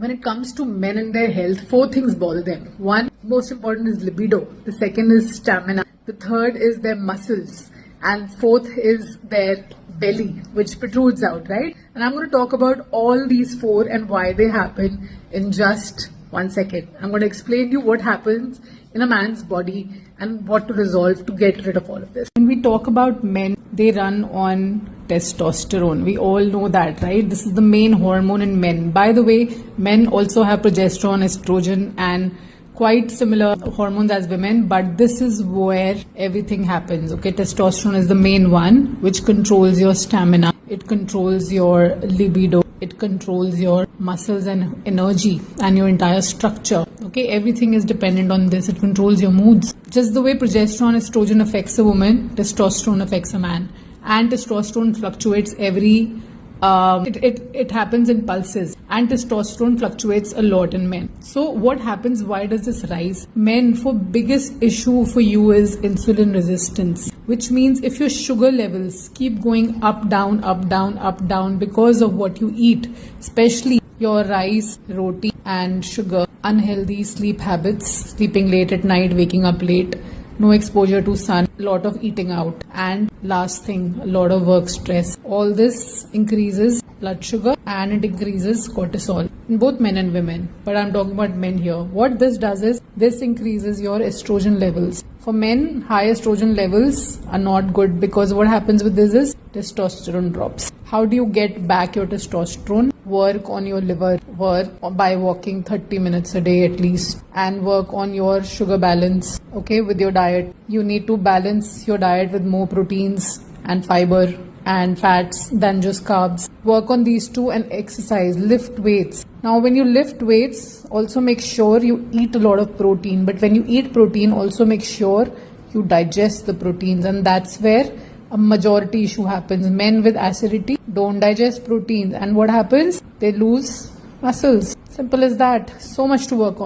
When it comes to men and their health, four things bother them. One, most important, is libido. The second is stamina. The third is their muscles. And fourth is their belly, which protrudes out, right? And I'm going to talk about all these four and why they happen in just 1 second. I'm going to explain to you what happens in a man's body and what to resolve to get rid of all of this. When we talk about men, they run on testosterone. We all know that, right? This is the main hormone in men. By the way, men also have progesterone, estrogen, and quite similar hormones as women, but this is where everything happens. Okay, testosterone is the main one, which controls your stamina, it controls your libido, it controls your muscles and energy and your entire structure. Okay, everything is dependent on this. It controls your moods. Just the way progesterone, estrogen affects a woman, testosterone affects a man. And testosterone fluctuates it happens in pulses, and testosterone fluctuates a lot in men. So what happens? Why does this rise? Men, for biggest issue for you is insulin resistance, which means if your sugar levels keep going up, down, up, down, up, down because of what you eat, especially your rice, roti and sugar, unhealthy sleep habits, sleeping late at night, waking up late, no exposure to sun, a lot of eating out, and last thing, a lot of work stress. All this increases blood sugar and it increases cortisol in both men and women. But I'm talking about men here. What this does is this increases your estrogen levels. For men, high estrogen levels are not good because what happens with this is testosterone drops. How do you get back your testosterone? Work on your liver, work by walking 30 minutes a day at least, and work on your sugar balance, okay, with your diet. You need to balance your diet with more proteins and fiber and fats than just carbs. Work on these two and exercise, lift weights. Now when you lift weights, also make sure you eat a lot of protein, but when you eat protein, also make sure you digest the proteins, and that's where a majority issue happens. Men with acidity don't digest proteins, and what happens? They lose muscles. Simple as that. So much to work on.